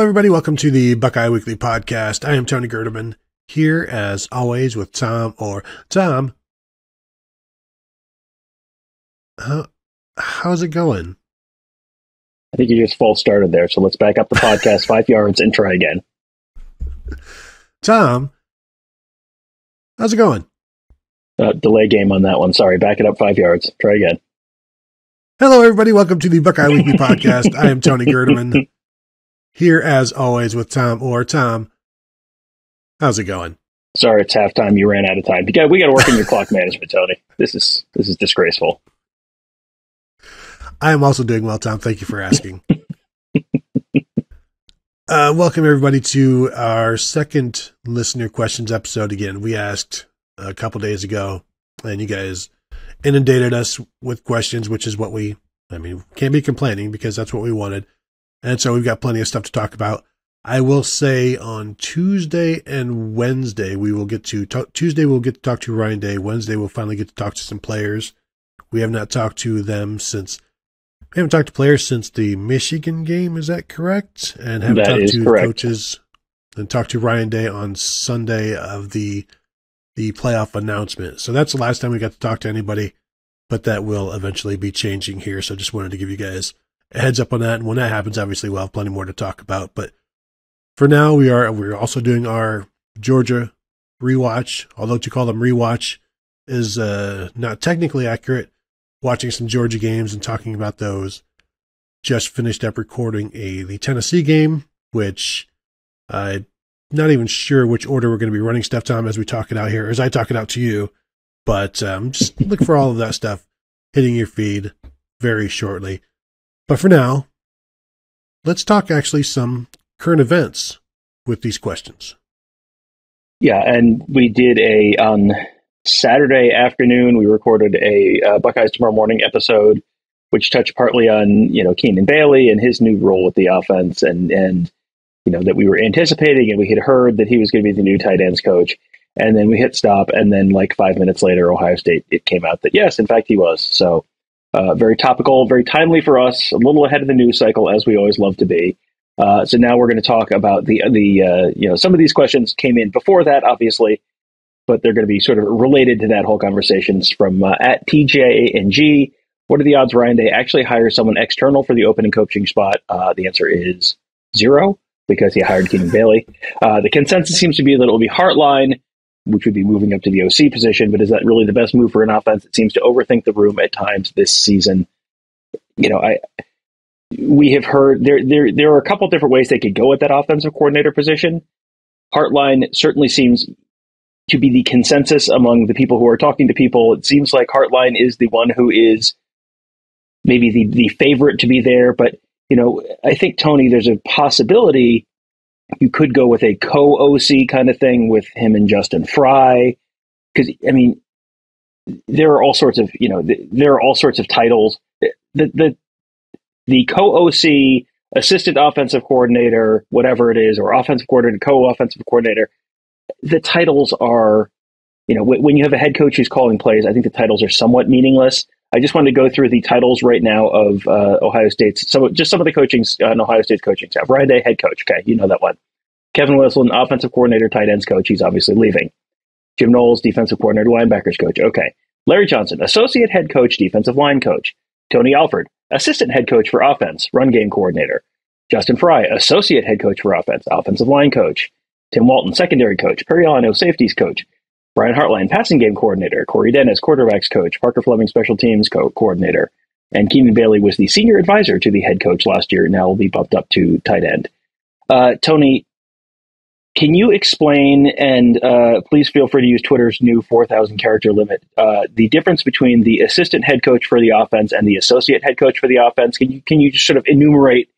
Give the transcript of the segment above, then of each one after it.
everybody. Welcome to the Buckeye Weekly Podcast. I am Tony Gerdeman, here as always with Tom. Tom, how's it going? I think you just false started there, so let's back up the podcast 5 yards and try again. Tom, how's it going? Delay game on that one. Sorry, back it up 5 yards. Try again. Hello, everybody. Welcome to the Buckeye Weekly Podcast. I am Tony Gerdeman, here as always with Tom. Tom, how's it going? Sorry, it's halftime. You ran out of time. We got to work on your clock management, Tony. This is disgraceful. I am also doing well, Tom. Thank you for asking. Welcome, everybody, to our second listener questions episode. Again, we asked a couple days ago, and you guys inundated us with questions, which is what can't be complaining because that's what we wanted. And so we've got plenty of stuff to talk about. I will say on Tuesday and Wednesday, we'll get to talk to Ryan Day. Wednesday, we'll finally get to talk to some players. We have not talked to them we haven't talked to players since the Michigan game. Is that correct? And haven't talked to coaches and talked to Ryan Day on Sunday of the playoff announcement. So that's the last time we got to talk to anybody, but that will eventually be changing here. So just wanted to give you guys a heads up on that. And when that happens, obviously we'll have plenty more to talk about. But for now, we're also doing our Georgia rewatch, although to call them rewatch is not technically accurate. Watching some Georgia games and talking about those. Just finished up recording the Tennessee game, which I'm not even sure which order we're going to be running stuff, Tom, as we talk it out here, as I talk it out to you. But just look for all of that stuff hitting your feed very shortly. But for now, let's talk actually some current events with these questions. Yeah, and we did on Saturday afternoon, we recorded a Buckeyes Tomorrow Morning episode, which touched partly on, Keenan Bailey and his new role with the offense and that we were anticipating, and we had heard that he was going to be the new tight ends coach. And then we hit stop. And then like 5 minutes later, Ohio State, it came out that yes, in fact, he was. So very topical, very timely for us, a little ahead of the news cycle, as we always love to be. So now we're going to talk about some of these questions came in before that, obviously, but they're going to be sort of related to that whole conversations from at TJANG. What are the odds Ryan Day actually hires someone external for the opening coaching spot? The answer is 0, because he hired Keenan Bailey. The consensus seems to be that it will be Hartline, which would be moving up to the OC position, but is that really the best move for an offense? It seems to overthink the room at times this season. We have heard there are a couple different ways they could go at that offensive coordinator position. Hartline certainly seems to be the consensus among the people who are talking to people. It seems like Hartline is the one who is maybe the favorite to be there. But, I think, Tony, there's a possibility you could go with a co-OC kind of thing with him and Justin Fry. Because, there are all sorts of, there are all sorts of titles. The co-OC, assistant offensive coordinator, whatever it is, or offensive coordinator, co-offensive coordinator, the titles are, when you have a head coach who's calling plays, I think the titles are somewhat meaningless. I just wanted to go through the titles right now of Ohio State's, just some of the coachings on Ohio State's coaching staff. Ryan Day, head coach. Okay, you know that one. Kevin Wilson, offensive coordinator, tight ends coach. He's obviously leaving. Jim Knowles, defensive coordinator, linebackers coach. Okay. Larry Johnson, associate head coach, defensive line coach. Tony Alford, assistant head coach for offense, run game coordinator. Justin Fry, associate head coach for offense, offensive line coach. Tim Walton, secondary coach. Perry Alano, safeties coach. Brian Hartline, passing game coordinator. Corey Dennis, quarterbacks coach. Parker Fleming, special teams coordinator. And Keenan Bailey was the senior advisor to the head coach last year. Now will be bumped up to tight end. Tony, can you explain, and please feel free to use Twitter's new 4,000 character limit, the difference between the assistant head coach for the offense and the associate head coach for the offense? Can you just sort of enumerate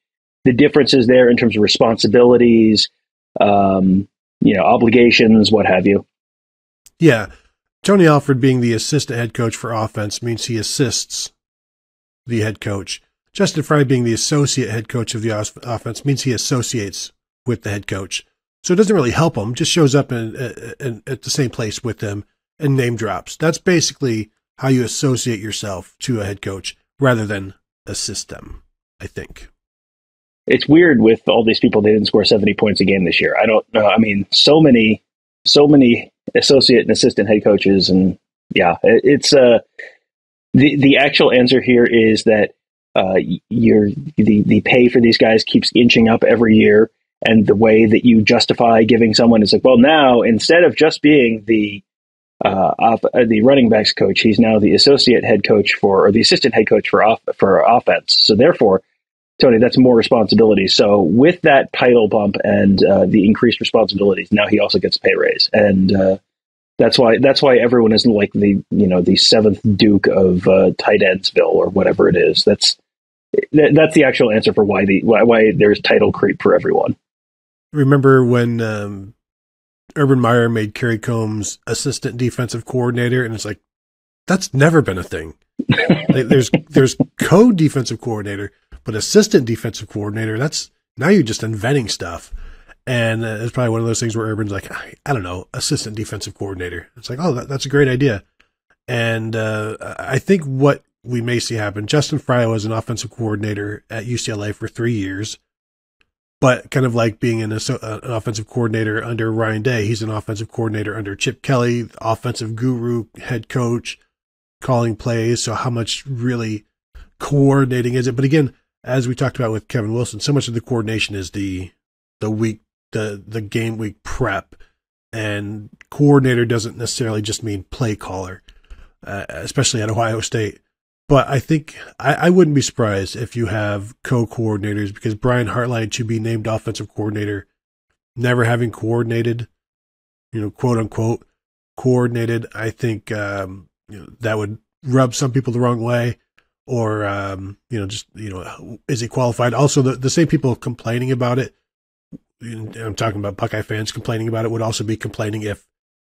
the differences there in terms of responsibilities, obligations, what have you? Yeah. Tony Alford being the assistant head coach for offense means he assists the head coach. Justin Fry being the associate head coach of the offense means he associates with the head coach. So it doesn't really help him, just shows up at the same place with them and name drops. That's basically how you associate yourself to a head coach rather than assist them, I think. it's weird with all these people. They didn't score 70 points a game this year. I don't know. I mean, so many associate and assistant head coaches, and yeah, it's the actual answer here is that the pay for these guys keeps inching up every year, and the way that you justify giving someone is like, well, now instead of just being the running backs coach, he's now the associate head coach or the assistant head coach for offense. So therefore, Tony, that's more responsibility. So with that title bump and the increased responsibilities, now he also gets a pay raise, and that's why everyone is like the seventh Duke of tight endsville or whatever it is. That's the actual answer for why there's title creep for everyone. Remember when Urban Meyer made Kerry Combs assistant defensive coordinator, and it's like that's never been a thing. Like, there's co-defensive coordinator, but assistant defensive coordinator, that's now you're just inventing stuff. And it's probably one of those things where Urban's like, I don't know, assistant defensive coordinator. It's like, oh, that's a great idea. And I think what we may see happen, Justin Frye was an offensive coordinator at UCLA for 3 years, but kind of like being an offensive coordinator under Ryan Day, he's an offensive coordinator under Chip Kelly, offensive guru, head coach, calling plays. So how much really coordinating is it? But again, as we talked about with Kevin Wilson, so much of the coordination is the game week prep, and coordinator doesn't necessarily just mean play caller, especially at Ohio State. But I think I wouldn't be surprised if you have co-coordinators, because Brian Hartline to be named offensive coordinator, never having coordinated, quote unquote coordinated. I think that would rub some people the wrong way. Or, is he qualified? Also, the same people complaining about it, I'm talking about Buckeye fans complaining about it, would also be complaining if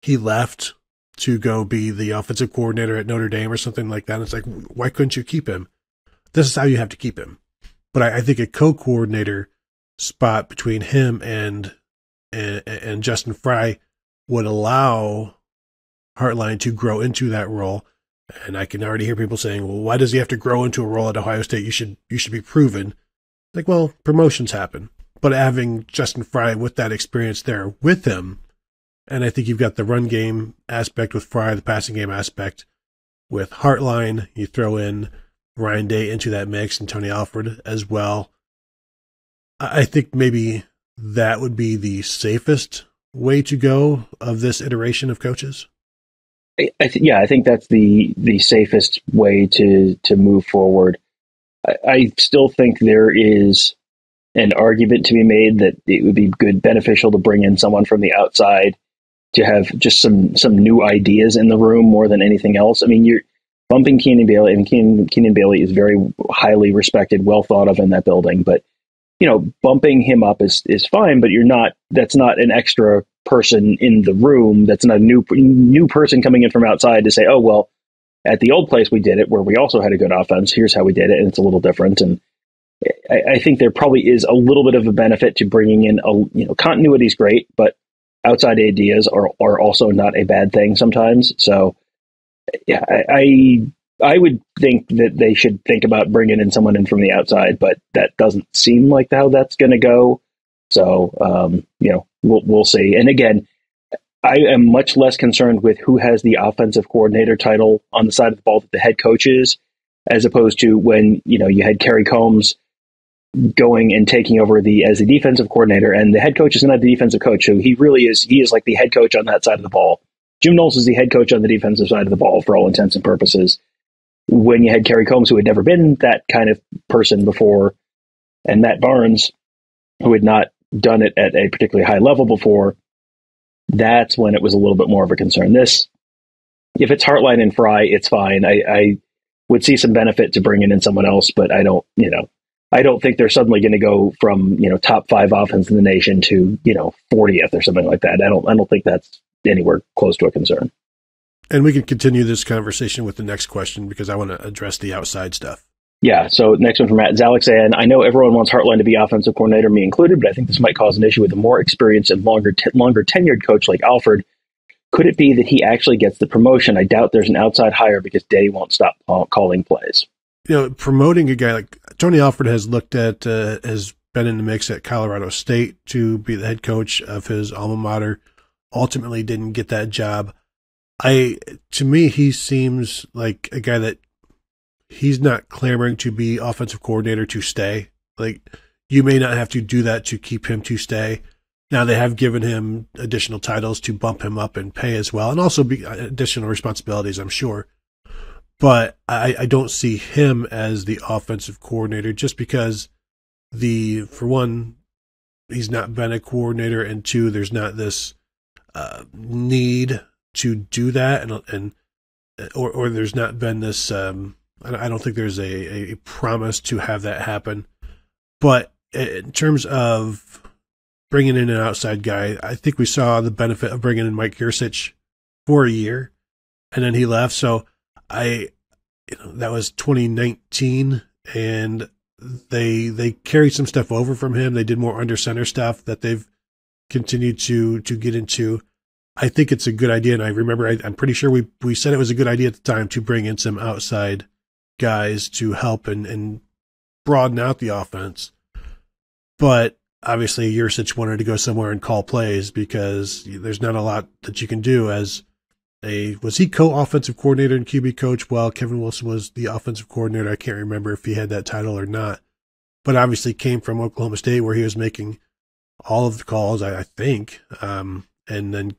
he left to go be the offensive coordinator at Notre Dame or something like that. It's like, why couldn't you keep him? This is how you have to keep him. But I think a co-coordinator spot between him and Justin Frye would allow Hartline to grow into that role. And I can already hear people saying, well, why does he have to grow into a role at Ohio State? You should be proven. Like, well, promotions happen. But having Justin Frye with that experience there with him, and I think you've got the run game aspect with Frye, the passing game aspect with Hartline. You throw in Ryan Day into that mix and Tony Alford as well. I think maybe that would be the safest way to go of this iteration of coaches. I think that's the safest way to move forward. I still think there is an argument to be made that it would be beneficial to bring in someone from the outside to have just some new ideas in the room more than anything else. I mean, you're bumping Keenan Bailey, and Keenan Bailey is very highly respected, well thought of in that building, but bumping him up is fine, but that's not an extra person in the room. That's not a new person coming in from outside to say, oh, well, at the old place we did it where we also had a good offense. Here's how we did it. And it's a little different. And I think there probably is a little bit of a benefit to bringing in continuity is great, but outside ideas are also not a bad thing sometimes. So yeah, I would think that they should think about bringing in someone in from the outside, but that doesn't seem like how that's going to go. So, we'll see. And again, I am much less concerned with who has the offensive coordinator title on the side of the ball that the head coach is, as opposed to when, you had Kerry Combs going and taking over as the defensive coordinator, and the head coach is not the defensive coach. So he is like the head coach on that side of the ball. Jim Knowles is the head coach on the defensive side of the ball for all intents and purposes. When you had Kerry Combs, who had never been that kind of person before, and Matt Barnes, who had not done it at a particularly high level before, that's when it was a little bit more of a concern. If it's Hartline and Frye, it's fine. I would see some benefit to bringing in someone else, but I don't think they're suddenly going to go from, top 5 offense in the nation to, 40th or something like that. I don't think that's anywhere close to a concern. And we can continue this conversation with the next question, because I want to address the outside stuff. Yeah. So next one from Matt Zalek saying, I know everyone wants Hartline to be offensive coordinator, me included, but I think this might cause an issue with a more experienced and longer tenured coach like Alford. Could it be that he actually gets the promotion? I doubt there's an outside hire because Day won't stop calling plays. Promoting a guy like Tony Alford has looked at, has been in the mix at Colorado State to be the head coach of his alma mater. Ultimately didn't get that job. To me, he seems like a guy that he's not clamoring to be offensive coordinator to stay. Like, you may not have to do that to keep him to stay. Now, they have given him additional titles to bump him up in pay as well, and also additional responsibilities, I'm sure. But I don't see him as the offensive coordinator just because for one, he's not been a coordinator, and two, there's not this need to do that, or there's not been this. I don't think there's a promise to have that happen. But in terms of bringing in an outside guy, I think we saw the benefit of bringing in Mike Yurcich for a year, and then he left. So that was 2019, and they carried some stuff over from him. They did more under center stuff that they've continued to get into. I think it's a good idea, and I remember I'm pretty sure we said it was a good idea at the time to bring in some outside guys to help and broaden out the offense. But obviously, Yurcich wanted to go somewhere and call plays because there's not a lot that you can do as was he co-offensive coordinator and QB coach while Kevin Wilson was the offensive coordinator? I can't remember if he had that title or not, but obviously came from Oklahoma State where he was making all of the calls, I think, and then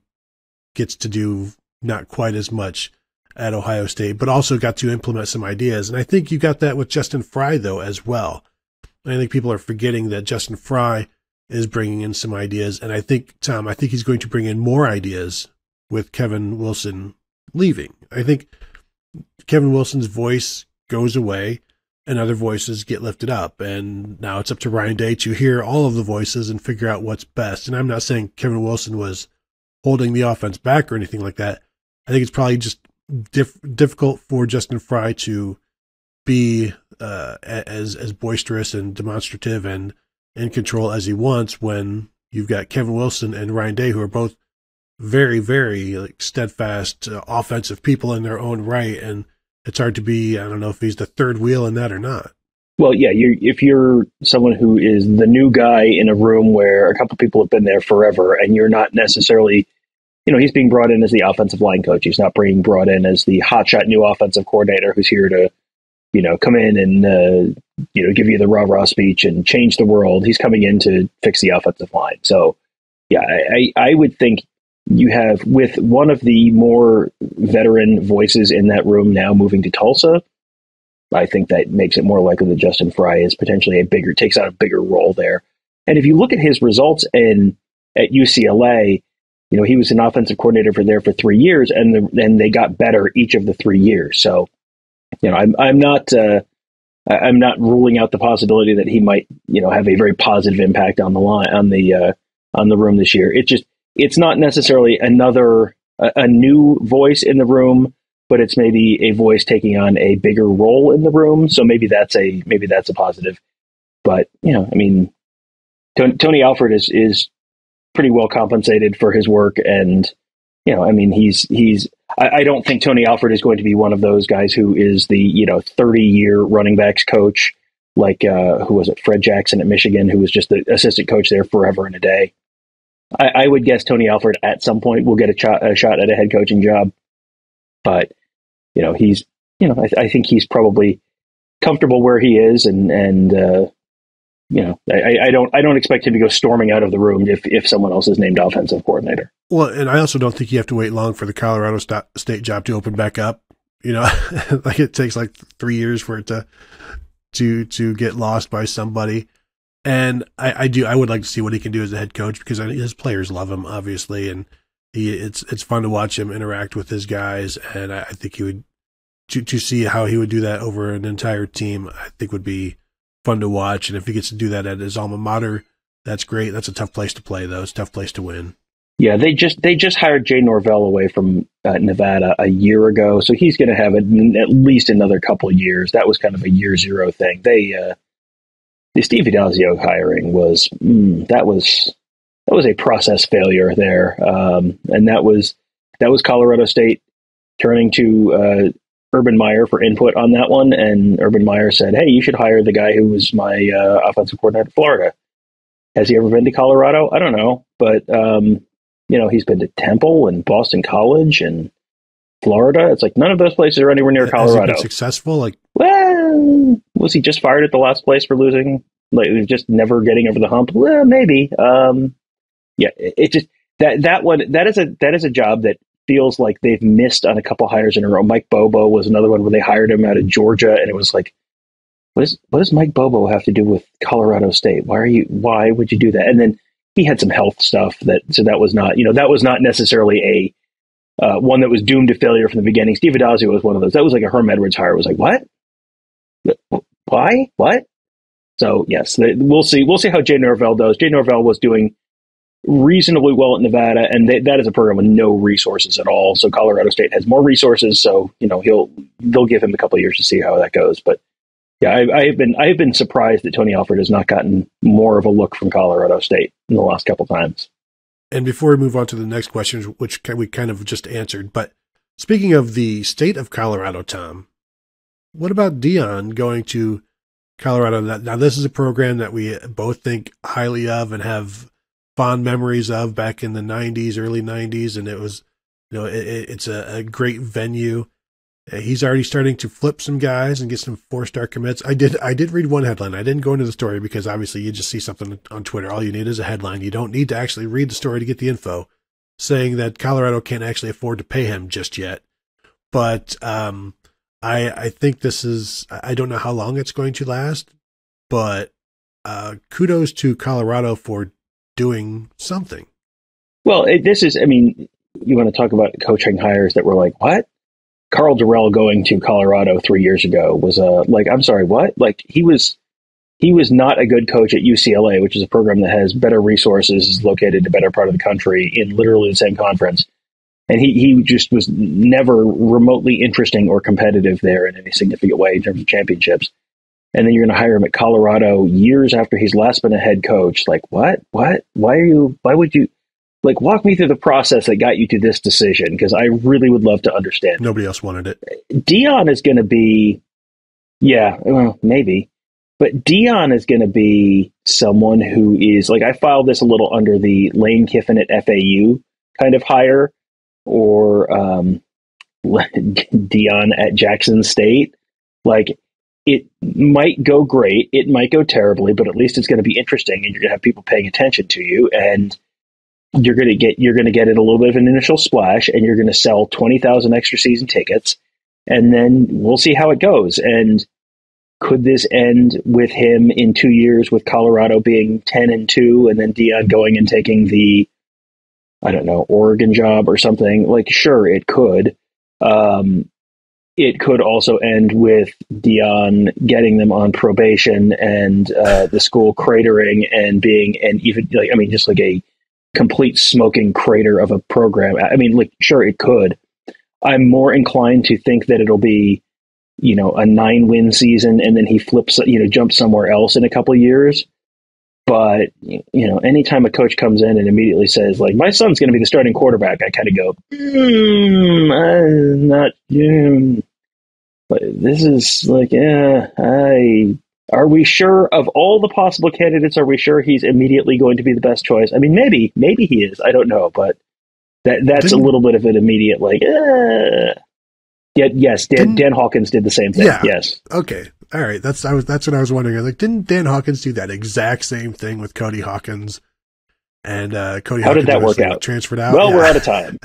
gets to do not quite as much at Ohio State, but also got to implement some ideas. And I think you got that with Justin Fry, though, as well. I think people are forgetting that Justin Fry is bringing in some ideas. And I think, Tom, he's going to bring in more ideas with Kevin Wilson leaving. I think Kevin Wilson's voice goes away and other voices get lifted up. And now it's up to Ryan Day to hear all of the voices and figure out what's best. And I'm not saying Kevin Wilson was holding the offense back or anything like that. I think it's probably just difficult for Justin Fry to be as boisterous and demonstrative and in control as he wants when you've got Kevin Wilson and Ryan Day, who are both very, very steadfast offensive people in their own right. And it's hard to be, I don't know if he's the third wheel in that or not. Well, yeah, if you're someone who is the new guy in a room where a couple people have been there forever and you're not necessarily, he's being brought in as the offensive line coach. He's not being brought in as the hotshot new offensive coordinator who's here to, come in and, give you the rah-rah speech and change the world. He's coming in to fix the offensive line. So, yeah, I would think you have, with one of the more veteran voices in that room now moving to Tulsa, I think that makes it more likely that Justin Fry is potentially takes out a bigger role there. And if you look at his results at UCLA, he was an offensive coordinator for 3 years, and they got better each of the 3 years. So, I'm not ruling out the possibility that he might, have a very positive impact on the line on the room this year. It's not necessarily a new voice in the room, but it's maybe a voice taking on a bigger role in the room. So maybe that's a positive. But Tony Alford is pretty well compensated for his work, and I don't think Tony Alford is going to be one of those guys who is the 30-year running backs coach like who was it, Fred Jackson at Michigan, who was just the assistant coach there forever and a day. I would guess Tony Alford at some point will get a shot at a head coaching job, but I think he's probably comfortable where he is, and I don't expect him to go storming out of the room if someone else is named offensive coordinator. Well, and I also don't think you have to wait long for the Colorado State job to open back up. Like it takes like 3 years for it to get lost by somebody. And I would like to see what he can do as a head coach, because his players love him, obviously, and it's fun to watch him interact with his guys. And I think he would to see how he would do that over an entire team, I think would be fun to watch. And if he gets to do that at his alma mater, that's great. That's a tough place to play, though. It's a tough place to win. Yeah, they just hired Jay Norvell away from Nevada a year ago, so he's going to have at least another couple of years. That was kind of a year zero thing. The Steve Vidalzio hiring was a process failure there, and that was Colorado State turning to Urban Meyer for input on that one, and Urban Meyer said, "Hey, you should hire the guy who was my offensive coordinator at Florida." Has he ever been to Colorado? I don't know, but he's been to Temple and Boston College and Florida. It's like none of those places are anywhere near Colorado. Has he been successful? Well, was he just fired at the last place for losing? Like, just never getting over the hump? Well, maybe. It just that is a job that feels like they've missed on a couple hires in a row. Mike Bobo was another one where they hired him out of Georgia, and it was like, what does Mike Bobo have to do with Colorado State? Why would you do that? And then he had some health stuff so that was not necessarily a one that was doomed to failure from the beginning. Steve Addazio was one of those. That was like a Herm Edwards hire. It was like, what? Why? What? So yes, we'll see. We'll see how Jay Norvell does. Jay Norvell was doing reasonably well at Nevada, and that is a program with no resources at all. So Colorado State has more resources. So they'll give him a couple of years to see how that goes. But yeah, I have been surprised that Tony Alford has not gotten more of a look from Colorado State in the last couple times. And before we move on to the next question, which we kind of just answered, but speaking of the state of Colorado, Tom, what about Deion going to Colorado? Now, this is a program that we both think highly of and have fond memories of back in the 90s, early 90s, and it was, it's a great venue. He's already starting to flip some guys and get some 4-star commits. I did read one headline. I didn't go into the story because obviously you just see something on Twitter. All you need is a headline. You don't need to actually read the story to get the info, saying that Colorado can't actually afford to pay him just yet. But I think this is, I don't know how long it's going to last, but kudos to Colorado for doing something. Well, you want to talk about coaching hires that were like, what? Carl Durrell going to Colorado 3 years ago was I'm sorry, what? Like he was not a good coach at UCLA, which is a program that has better resources, is located in a better part of the country in literally the same conference. And he just was never remotely interesting or competitive there in any significant way in terms of championships. And then you're going to hire him at Colorado years after he's last been a head coach. Like, what? Why would you? Like, walk me through the process that got you to this decision, because I really would love to understand. Nobody else wanted it. Deion is going to be, maybe. But Deion is going to be someone who is, like, I filed this a little under the Lane Kiffin at FAU kind of hire, or Deion at Jackson State. Like, it might go great, it might go terribly, but at least it's going to be interesting, and you're going to have people paying attention to you, and you're going to get it a little bit of an initial splash, and you're going to sell 20,000 extra season tickets, and then we'll see how it goes. And could this end with him in 2 years with Colorado being 10-2, and then Deion going and taking the, I don't know, Oregon job or something? Like, sure, it could. It could also end with Deion getting them on probation and the school cratering and being just like a complete smoking crater of a program. I mean, like, sure, it could. I'm more inclined to think that it'll be, a 9-win season and then he flips, jumps somewhere else in a couple of years. But, anytime a coach comes in and immediately says, like, my son's going to be the starting quarterback, I kind of go, not, but this is like, are we sure of all the possible candidates? Are we sure he's immediately going to be the best choice? I mean, maybe he is. I don't know, but that's a little bit of an immediate, like, yes. Dan Hawkins did the same thing. Yeah. Yes. Okay. All right. That's what I was wondering. Like, didn't Dan Hawkins do that exact same thing with Cody Hawkins? And Cody, how Hawkins did that work out? Transferred out. Well, we're out of time.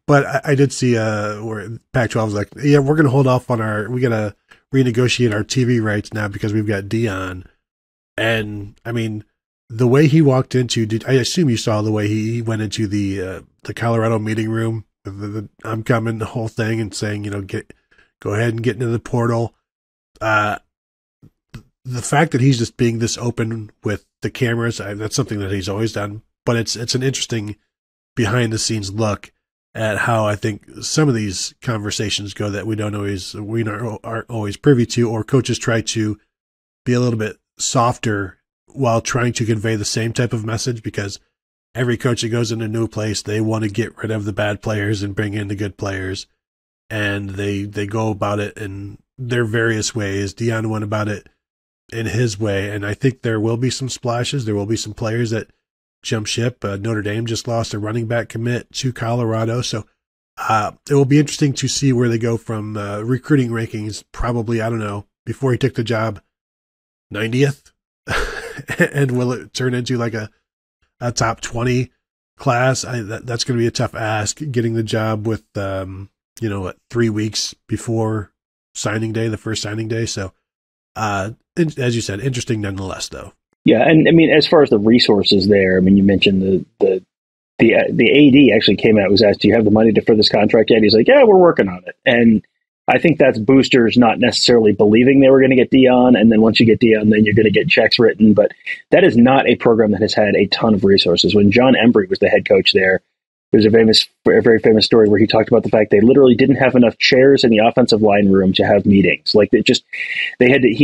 But I did see where Pac-12 was like, yeah, we're going to hold off on we got to renegotiate our TV rights now because we've got Deion. And I mean, the way he walked into, I assume you saw the way he went into the Colorado meeting room, the I'm coming, the whole thing, and saying, go ahead and get into the portal. The fact that he's just being this open with the cameras, that's something that he's always done. But it's an interesting behind the scenes look at how I think some of these conversations go that we aren't always privy to, or coaches try to be a little bit softer while trying to convey the same type of message, because every coach that goes in a new place, they want to get rid of the bad players and bring in the good players. And they go about it in their various ways. Deion went about it in his way. And I think there will be some splashes. There will be some players that jump ship. Notre Dame just lost a running back commit to Colorado. So it will be interesting to see where they go from recruiting rankings. Probably, I don't know, before he took the job, 90th. And will it turn into like a top 20 class? That's going to be a tough ask, getting the job with, 3 weeks before signing day, the first signing day. So, as you said, interesting nonetheless, though. Yeah, and I mean, as far as the resources there, I mean, you mentioned the AD actually came out, was asked, "Do you have the money for this contract yet?" He's like, "Yeah, we're working on it." And I think that's boosters not necessarily believing they were going to get Deion, and then once you get Deion, then you're going to get checks written. But that is not a program that has had a ton of resources. When John Embry was the head coach there, there's a very famous story where he talked about the fact they literally didn't have enough chairs in the offensive line room to have meetings. Like he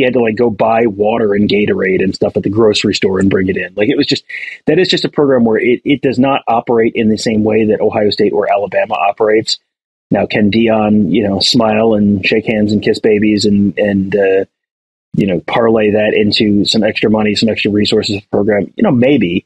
had to like go buy water and Gatorade and stuff at the grocery store and bring it in. Like that is just a program where it does not operate in the same way that Ohio State or Alabama operates. Now, can Deion, smile and shake hands and kiss babies and parlay that into some extra money, some extra resources of the program? Maybe.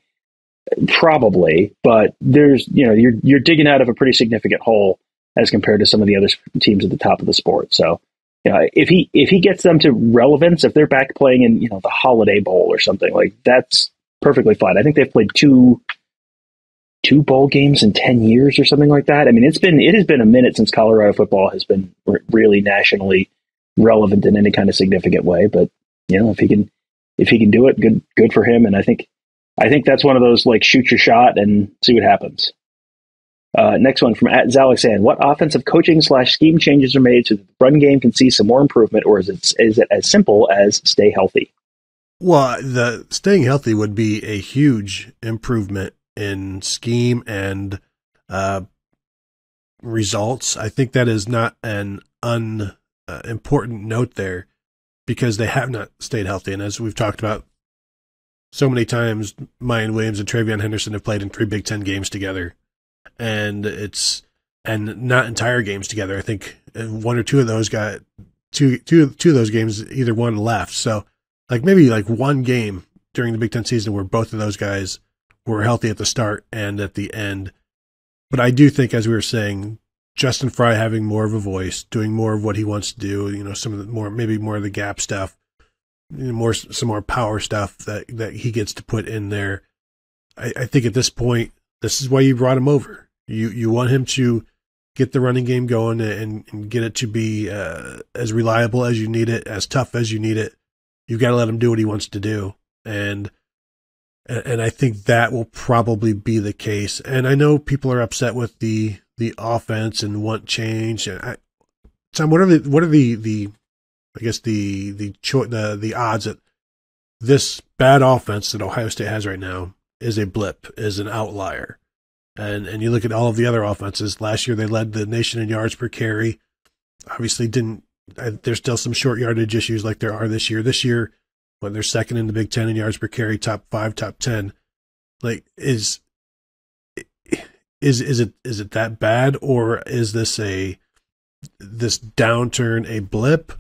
Probably, but there's, you're digging out of a pretty significant hole as compared to some of the other teams at the top of the sport. So, if he gets them to relevance, if they're back playing in, the Holiday Bowl or something, like that's perfectly fine. I think they've played two bowl games in 10 years or something like that. I mean, it has been a minute since Colorado football has been really nationally relevant in any kind of significant way. But, if he can do it, good for him. And I think that's one of those, like, shoot your shot and see what happens. Next one from @Zalexan. What offensive coaching / scheme changes are made so that the run game can see some more improvement, or is it as simple as stay healthy? Well, the staying healthy would be a huge improvement in scheme and results. I think that is not an unimportant note there, because they have not stayed healthy. And as we've talked about so many times, Mayan Williams and Travion Henderson have played in 3 Big Ten games together, and not entire games together. I think one or two of those got two of those games, either one left. So like maybe like one game during the Big Ten season where both of those guys were healthy at the start and at the end. But I do think, as we were saying, Justin Fry having more of a voice, doing more of what he wants to do, some of the maybe more of the gap stuff, some more power stuff that he gets to put in there. I think at this point, this is why you brought him over. You want him to get the running game going and get it to be as reliable as you need it, as tough as you need it. You've got to let him do what he wants to do. And I think that will probably be the case. And I know people are upset with the offense and want change. And Tom, what are the I guess the odds that this bad offense that Ohio State has right now is a blip, is an outlier? And you look at all of the other offenses. Last year they led the nation in yards per carry. Obviously there's still some short yardage issues like there are this year. This year, when they're second in the Big Ten in yards per carry, top 5, top 10, like is it that bad, or is this downturn a blip?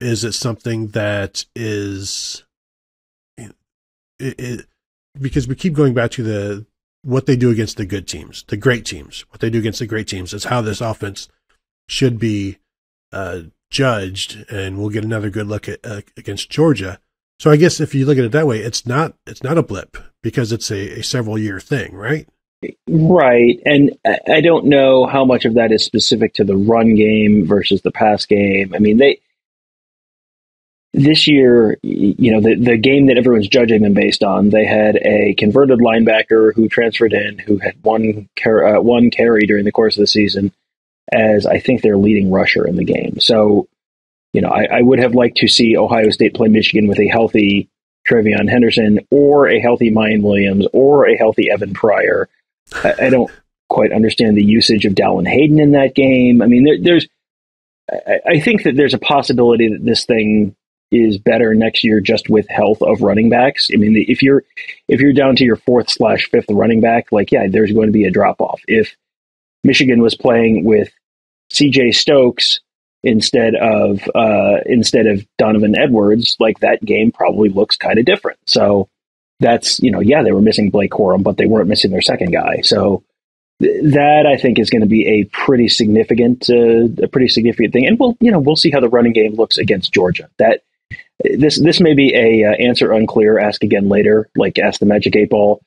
Is it something that is because we keep going back to what they do against the good teams, the great teams. What they do against the great teams is how this offense should be judged, and we'll get another good look at against Georgia. So I guess if you look at it that way, it's not a blip, because it's a several year thing, right? Right. And I don't know how much of that is specific to the run game versus the pass game. I mean, this year, the game that everyone's judging them based on, they had a converted linebacker who transferred in, who had one carry during the course of the season, as I think their leading rusher in the game. So, I would have liked to see Ohio State play Michigan with a healthy Travion Henderson, or a healthy Mayan Williams, or a healthy Evan Pryor. I don't quite understand the usage of Dallin Hayden in that game. I mean, I think that there's a possibility that this thing is better next year just with health of running backs. I mean, if you're down to your 4th/5th running back, there's going to be a drop off. If Michigan was playing with CJ Stokes instead of Donovan Edwards, like that game probably looks kind of different. So that's, they were missing Blake Corum, but they weren't missing their second guy. So that I think is going to be a pretty significant thing. And we'll see how the running game looks against Georgia. That this may be a answer unclear, ask again later, like ask the Magic 8-Ball.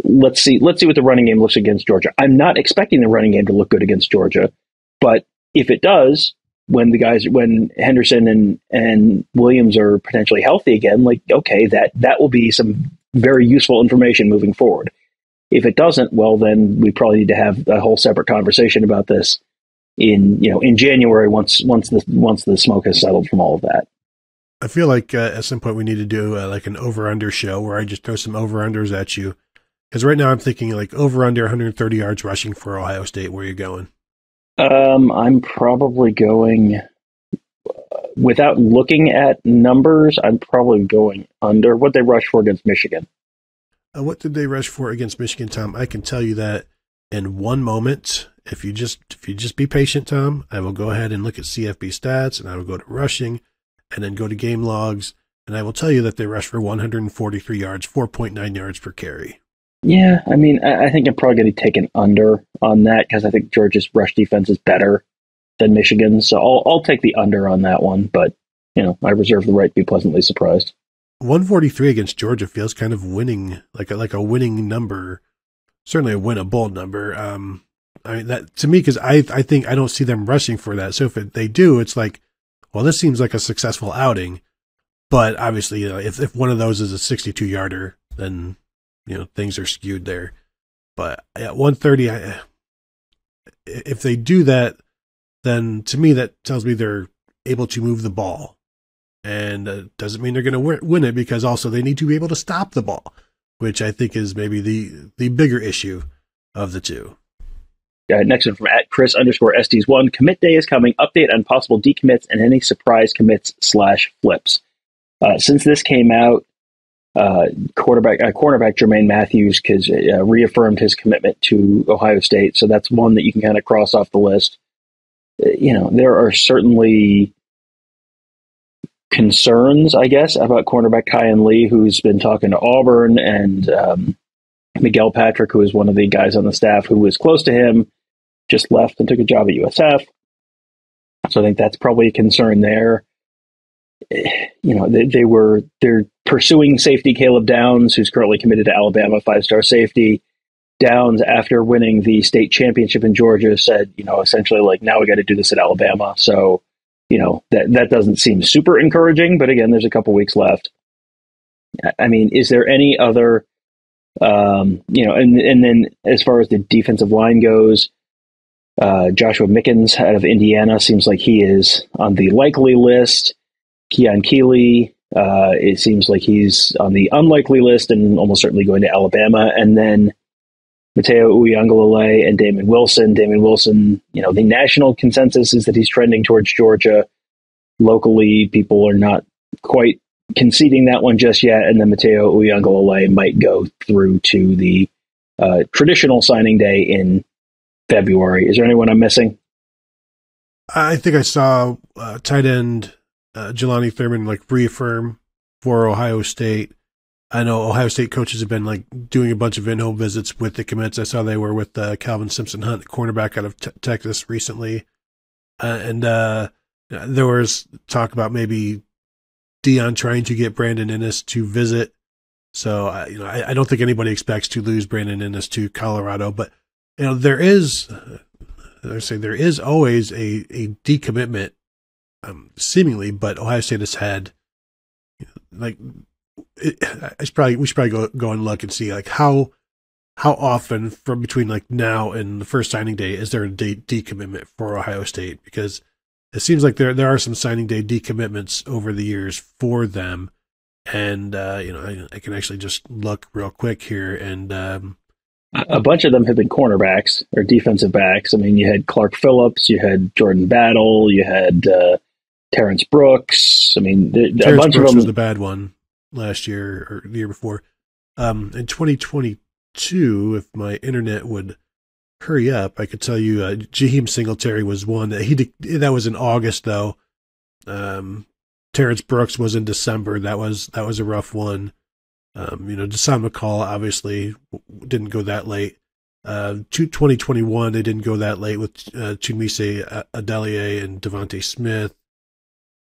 Let's see what the running game looks against Georgia. I'm not expecting the running game to look good against Georgia, but if it does, when Henderson and Williams are potentially healthy again, like, okay, that will be some very useful information moving forward. If it doesn't, well, then we probably need to have a whole separate conversation about this in January once the smoke has settled from all of that. I feel like at some point we need to do like an over-under show where I just throw some over-unders at you. Because right now I'm thinking like over-under 130 yards rushing for Ohio State. Where are you going? I'm probably going, without looking at numbers, I'm probably going under. What they rush for against Michigan. What did they rush for against Michigan, Tom? I can tell you that in one moment. If you just be patient, Tom, I will go ahead and look at CFB stats, and I will go to rushing, and then go to game logs, and I will tell you that they rushed for 143 yards, 4.9 yards per carry. Yeah, I mean, I think I'm probably going to take an under on that because I think Georgia's rush defense is better than Michigan's. So I'll take the under on that one, but I reserve the right to be pleasantly surprised. 143 against Georgia feels kind of winning, like a winning number, certainly a winnable number. I mean, that to me, because I think I don't see them rushing for that. So if they do, it's like, well, this seems like a successful outing. But obviously, if one of those is a 62-yarder, then things are skewed there. But at 130, if they do that, then to me that tells me they're able to move the ball. And doesn't mean they're going to win it, because also they need to be able to stop the ball, which I think is maybe the bigger issue of the two. Next one from @Chris_SDs1. Commit day is coming. Update on possible decommits and any surprise commits /flips. Since this came out, cornerback Jermaine Matthews reaffirmed his commitment to Ohio State. So that's one that you can kind of cross off the list. There are certainly concerns, I guess, about cornerback Kyan Lee, who's been talking to Auburn, and Miguel Patrick, who is one of the guys on the staff who was close to him, just left and took a job at USF. So I think that's probably a concern there. They're pursuing safety Caleb Downs, who's currently committed to Alabama, 5-star safety. Downs, after winning the state championship in Georgia, said, essentially like, now we got to do this at Alabama. So, that doesn't seem super encouraging, but again, there's a couple weeks left. I mean, is there any other, and then as far as the defensive line goes, Joshua Mickens out of Indiana seems like he is on the likely list. Keon Keeley, it seems like he's on the unlikely list and almost certainly going to Alabama. And then Mateo Uiagalelei and Damon Wilson. Damon Wilson, the national consensus is that he's trending towards Georgia. Locally, people are not quite conceding that one just yet. And then Mateo Uiagalelei might go through to the traditional signing day in February. Is there anyone I'm missing? I think I saw tight end Jelani Thurman reaffirm for Ohio State. I know Ohio State coaches have been doing a bunch of in-home visits with the commits. I saw they were with Calvin Simpson-Hunt, the cornerback out of Texas recently. And there was talk about maybe Deion trying to get Brandon Inniss to visit. So, I don't think anybody expects to lose Brandon Inniss to Colorado, but there is always a decommitment, seemingly, but Ohio State has had we should probably go and look and see how often from between now and the first signing day is there a decommitment for Ohio State, because it seems like there are some signing day decommitments over the years for them, and I can actually just look real quick here, and a bunch of them have been cornerbacks or defensive backs. I mean, you had Clark Phillips, you had Jordan Battle, you had Terrence Brooks. I mean, a bunch of them was the bad one last year or the year before. In 2022, if my internet would hurry up, I could tell you Jaheim Singletary was one that that was in August though. Terrence Brooks was in December. That was a rough one. Deshaun McCall obviously didn't go that late. 2021, they didn't go that late with Chimise Adelier and Devontae Smith.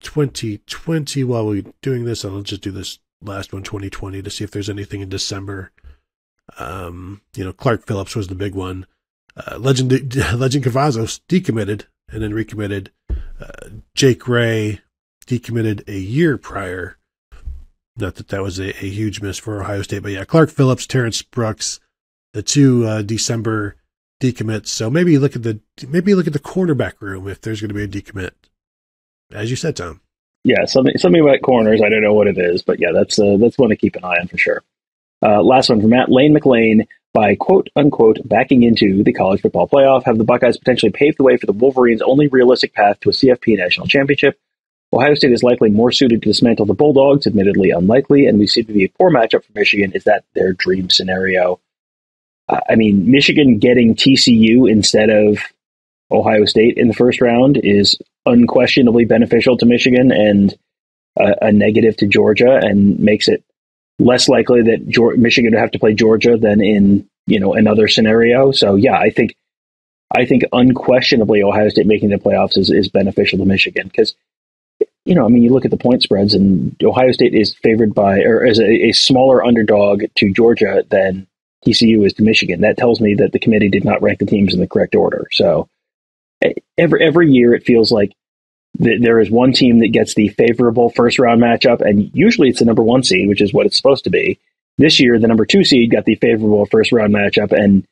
2020, while we're doing this, I'll just do this last one, 2020, to see if there's anything in December. Clark Phillips was the big one. Legend Cavazos decommitted and then recommitted. Jake Ray decommitted a year prior. Not that was a huge miss for Ohio State, but yeah, Clark Phillips, Terrence Brooks, the two December decommits. So maybe look at the cornerback room if there's going to be a decommit, as you said, Tom. Yeah, something about corners. I don't know what it is, but yeah, that's one to keep an eye on for sure. Last one from Matt. Lane McLean, by quote unquote backing into the college football playoff, have the Buckeyes potentially paved the way for the Wolverines' only realistic path to a CFP national championship. Ohio State is likely more suited to dismantle the Bulldogs, admittedly unlikely, and we seem to be a poor matchup for Michigan. Is that their dream scenario? Michigan getting TCU instead of Ohio State in the first round is unquestionably beneficial to Michigan and a negative to Georgia, and makes it less likely that Michigan would have to play Georgia than in another scenario. So yeah, I think unquestionably Ohio State making the playoffs is beneficial to Michigan because you look at the point spreads and Ohio State is favored by or is a smaller underdog to Georgia than TCU is to Michigan. That tells me that the committee did not rank the teams in the correct order. So every year it feels like there is one team that gets the favorable first round matchup, and usually it's the number 1 seed, which is what it's supposed to be. This year, the number 2 seed got the favorable first round matchup, and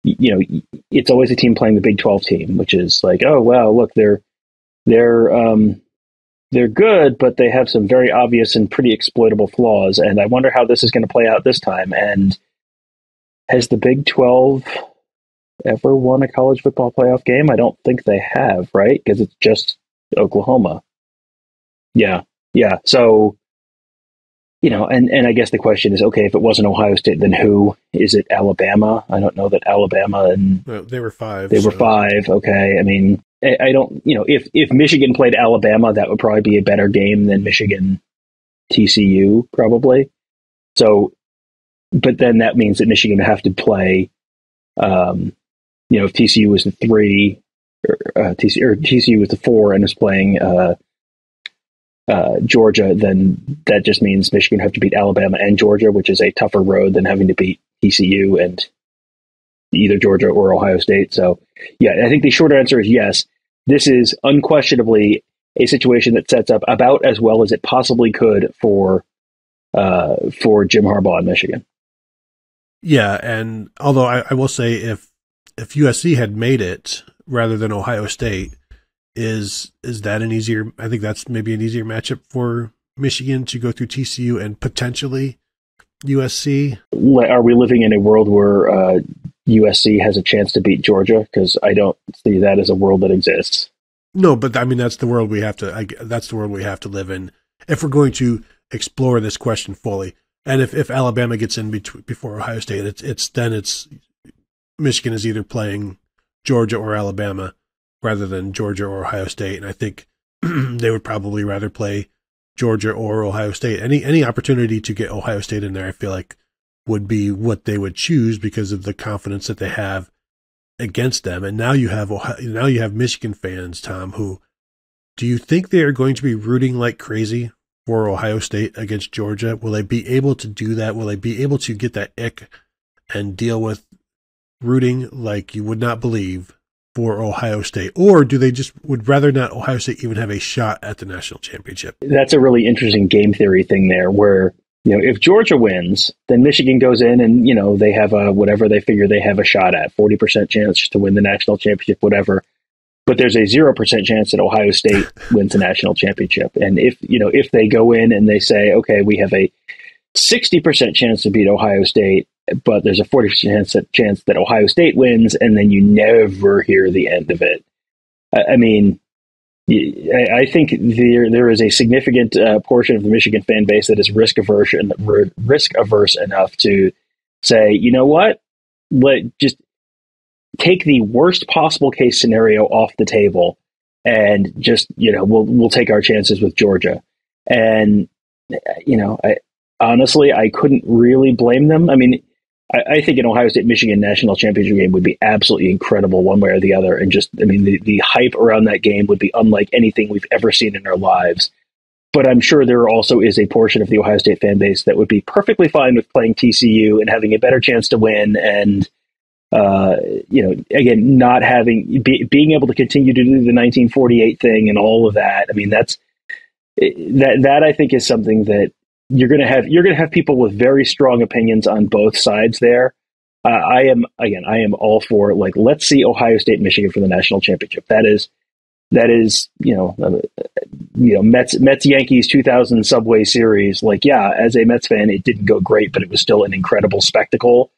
it's always a team playing the Big 12 team, which is like, oh well, look, they're good, but they have some very obvious and pretty exploitable flaws, and I wonder how this is going to play out this time. And has the Big 12 ever won a college football playoff game? I don't think they have, right? Because it's just Oklahoma. Yeah. So, and I guess the question is, okay, if it wasn't Ohio State, then who? Is it Alabama? I don't know that Alabama they were 5. They were 5. Okay. I mean, I don't, if Michigan played Alabama, that would probably be a better game than Michigan TCU, probably. So, but then that means that Michigan would have to play, if TCU was the 3, TCU was the 4 and is playing Georgia, then that just means Michigan would have to beat Alabama and Georgia, which is a tougher road than having to beat TCU and either Georgia or Ohio State. So, yeah, I think the short answer is yes. This is unquestionably a situation that sets up about as well as it possibly could for Jim Harbaugh in Michigan. Yeah, and although I will say if USC had made it rather than Ohio State, is that an easier? I think that's maybe an easier matchup for Michigan to go through TCU and potentially USC. Are we living in a world where USC has a chance to beat Georgia? Because I don't see that as a world that exists. No, but I mean that's the world we have to. That's the world we have to live in if we're going to explore this question fully. And if Alabama gets in before Ohio State, it's Michigan is either playing Georgia or Alabama rather than Georgia or Ohio State. And I think they would probably rather play Georgia or Ohio State. Any opportunity to get Ohio State in there, I feel like would be what they would choose because of the confidence that they have against them. And now you have Michigan fans, Tom, who do you think they are going to be rooting like crazy for Ohio State against Georgia? Will they be able to do that? Will they be able to get that ick and deal with rooting like you would not believe for Ohio State? Or do they just would rather not Ohio State even have a shot at the national championship? That's a really interesting game theory thing there where, if Georgia wins, then Michigan goes in and, they have whatever they figure they have a shot at, 40% chance to win the national championship, whatever. But there's a 0% chance that Ohio State wins the national championship. And if they go in and they say, okay, we have a 60% chance to beat Ohio State, but there's a 40% chance that Ohio State wins, and then you never hear the end of it. I mean, I think there is a significant portion of the Michigan fan base that is risk averse enough to say, you know what, take the worst possible case scenario off the table and just, we'll take our chances with Georgia. And, honestly, I couldn't really blame them. I mean, I think an Ohio State Michigan national championship game would be absolutely incredible one way or the other. And just, the hype around that game would be unlike anything we've ever seen in our lives. But I'm sure there also is a portion of the Ohio State fan base that would be perfectly fine with playing TCU and having a better chance to win. And, again, not being able to continue to do the 1948 thing and all of that. I mean, that I think is something that you're going to have people with very strong opinions on both sides there. I am all for, like, let's see Ohio State, Michigan for the national championship. That is, Mets Yankees 2000 Subway Series. Like, yeah, as a Mets fan, it didn't go great, but it was still an incredible spectacle.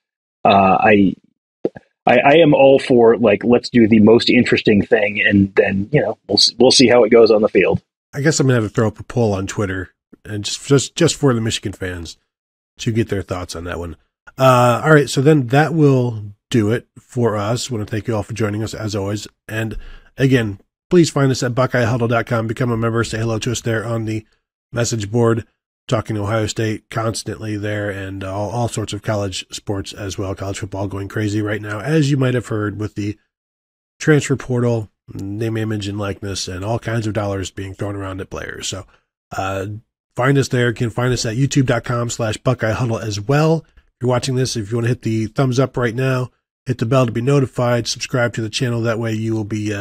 I am all for, like, let's do the most interesting thing, and then we'll see how it goes on the field. I guess I'm gonna have to throw up a poll on Twitter, and just for the Michigan fans to get their thoughts on that one. All right, so then that will do it for us. I want to thank you all for joining us as always, and again, please find us at BuckeyeHuddle.com. Become a member. Say hello to us there on the message board. Talking Ohio State constantly there, and all sorts of college sports as well. College football going crazy right now, as you might have heard with the transfer portal, name, image, and likeness, and all kinds of dollars being thrown around at players. So find us there. You can find us at youtube.com/BuckeyeHuddle as well. If you're watching this, if you want to hit the thumbs up right now, hit the bell to be notified, subscribe to the channel. That way you will be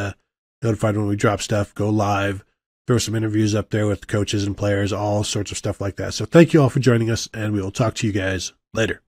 notified when we drop stuff, go live, throw some interviews up there with coaches and players, all sorts of stuff like that. So thank you all for joining us, and we will talk to you guys later.